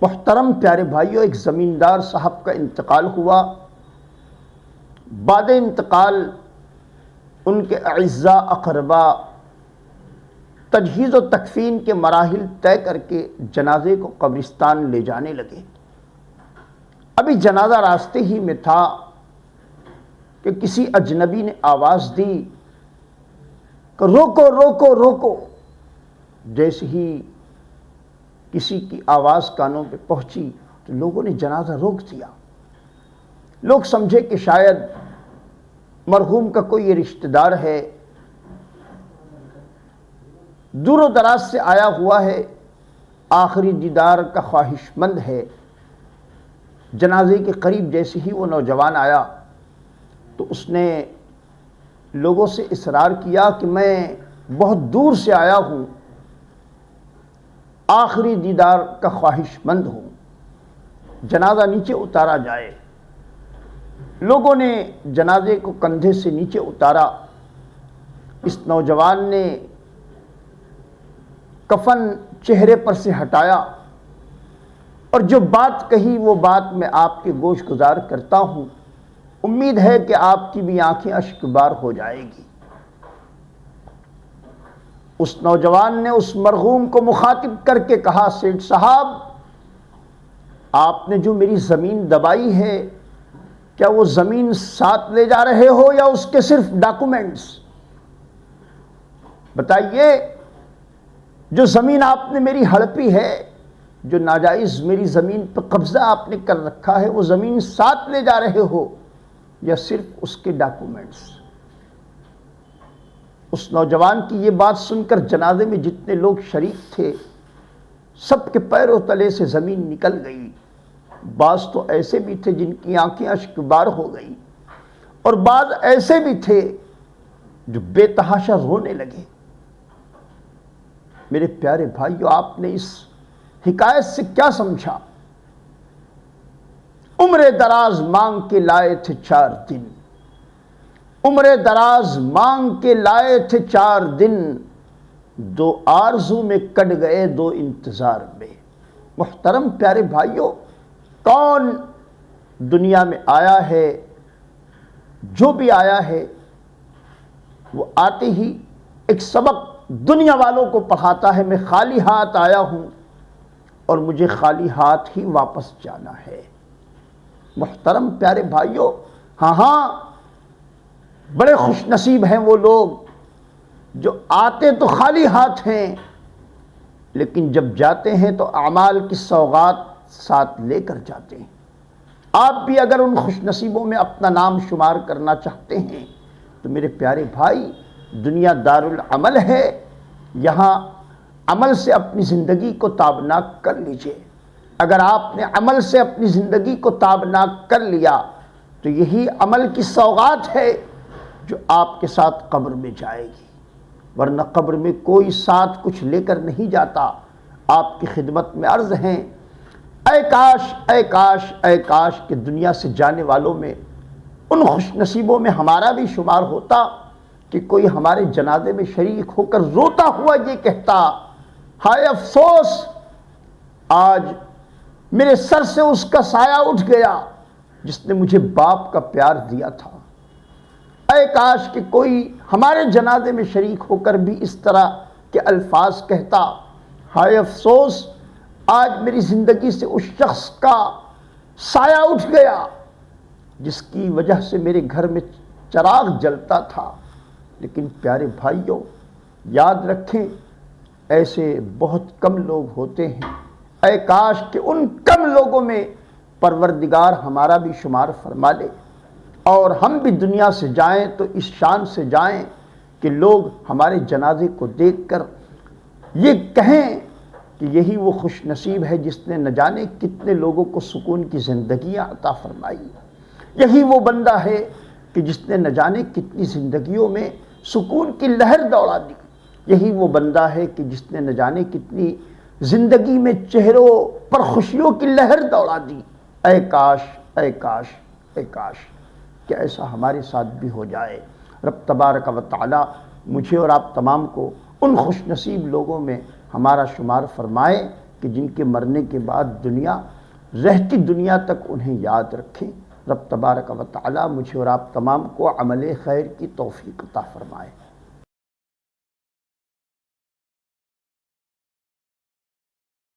محترم پیارے بھائیوں، ایک زمیندار صاحب کا انتقال ہوا۔ بعد انتقال ان کے اعزاء اقربا تجہیز و تکفین کے مراحل طے کر کے جنازے کو قبرستان لے جانے لگے۔ ابھی جنازہ راستے ہی میں تھا کہ کسی اجنبی نے آواز دی کہ روکو روکو روکو۔ جیسے ہی کسی کی آواز کانوں پہ پہنچی تو لوگوں نے جنازہ روک دیا۔ لوگ سمجھے کہ شاید مرحوم کا کوئی رشتہ دار ہے، دور و دراز سے آیا ہوا ہے، آخری دیدار کا خواہش مند ہے۔ جنازے کے قریب جیسے ہی وہ نوجوان آیا تو اس نے لوگوں سے اصرار کیا کہ میں بہت دور سے آیا ہوں، آخری دیدار کا خواہش مند ہوں، جنازہ نیچے اتارا جائے۔ لوگوں نے جنازے کو کندھے سے نیچے اتارا۔ اس نوجوان نے کفن چہرے پر سے ہٹایا اور جو بات کہی وہ بات میں آپ کے گوش گزار کرتا ہوں۔ امید ہے کہ آپ کی بھی آنکھیں اشک بار ہو جائے گی۔ اس نوجوان نے اس مرحوم کو مخاطب کر کے کہا، سیٹھ صاحب، آپ نے جو میری زمین دبائی ہے، کیا وہ زمین ساتھ لے جا رہے ہو یا اس کے صرف ڈاکومنٹس؟ بتائیے، جو زمین آپ نے میری ہڑپی ہے، جو ناجائز میری زمین پر قبضہ آپ نے کر رکھا ہے، وہ زمین ساتھ لے جا رہے ہو یا صرف اس کے ڈاکومنٹس؟ اس نوجوان کی یہ بات سن کر جنازے میں جتنے لوگ شریک تھے سب کے پیروں تلے سے زمین نکل گئی۔ بعض تو ایسے بھی تھے جن کی آنکھیں اشک بار ہو گئی، اور بعض ایسے بھی تھے جو بے تحاشا رونے لگے۔ میرے پیارے بھائیو، آپ نے اس حکایت سے کیا سمجھا؟ عمر دراز مانگ کے لائے تھے 4 دن، عمر دراز مانگ کے لائے تھے 4 دن، 2 آرزو میں کٹ گئے 2 انتظار میں۔ محترم پیارے بھائیو، کون دنیا میں آیا ہے، جو بھی آیا ہے، وہ آتے ہی ایک سبق دنیا والوں کو پڑھاتا ہے، میں خالی ہاتھ آیا ہوں اور مجھے خالی ہاتھ ہی واپس جانا ہے۔ محترم پیارے بھائیو، ہاں بڑے خوش نصیب ہیں وہ لوگ جو آتے تو خالی ہاتھ ہیں، لیکن جب جاتے ہیں تو اعمال کی سوغات ساتھ لے کر جاتے ہیں۔ آپ بھی اگر ان خوش نصیبوں میں اپنا نام شمار کرنا چاہتے ہیں تو میرے پیارے بھائی، دنیا دار العمل ہے، یہاں عمل سے اپنی زندگی کو تابناک کر لیجئے۔ اگر آپ نے عمل سے اپنی زندگی کو تابناک کر لیا تو یہی عمل کی سوغات ہے جو آپ کے ساتھ قبر میں جائے گی، ورنہ قبر میں کوئی ساتھ کچھ لے کر نہیں جاتا۔ آپ کی خدمت میں عرض ہیں، اے کاش اے کاش اے کاش کہ دنیا سے جانے والوں میں ان خوش نصیبوں میں ہمارا بھی شمار ہوتا کہ کوئی ہمارے جنازے میں شریک ہو کر روتا ہوا یہ کہتا، ہائے افسوس، آج میرے سر سے اس کا سایہ اٹھ گیا جس نے مجھے باپ کا پیار دیا تھا۔ اے کاش کہ کوئی ہمارے جنازے میں شریک ہو کر بھی اس طرح کے الفاظ کہتا، ہائے افسوس، آج میری زندگی سے اس شخص کا سایہ اٹھ گیا جس کی وجہ سے میرے گھر میں چراغ جلتا تھا۔ لیکن پیارے بھائیوں، یاد رکھیں، ایسے بہت کم لوگ ہوتے ہیں۔ اے کاش کہ ان کم لوگوں میں پروردگار ہمارا بھی شمار فرما لے اور ہم بھی دنیا سے جائیں تو اس شان سے جائیں کہ لوگ ہمارے جنازے کو دیکھ کر یہ کہیں کہ یہی وہ خوش نصیب ہے جس نے نہ جانے کتنے لوگوں کو سکون کی زندگیاں عطا فرمائی، یہی وہ بندہ ہے کہ جس نے نہ جانے کتنی زندگیوں میں سکون کی لہر دوڑا دی، یہی وہ بندہ ہے کہ جس نے نہ جانے کتنی زندگی میں چہروں پر خوشیوں کی لہر دوڑا دی۔ اے کاش اے کاش اے کاش کہ ایسا ہمارے ساتھ بھی ہو جائے۔ رب تبارک و تعالی مجھے اور آپ تمام کو ان خوش نصیب لوگوں میں ہمارا شمار فرمائے کہ جن کے مرنے کے بعد دنیا رہتی دنیا تک انہیں یاد رکھیں۔ رب تبارک و تعالی مجھے اور آپ تمام کو عمل خیر کی توفیق عطا فرمائے۔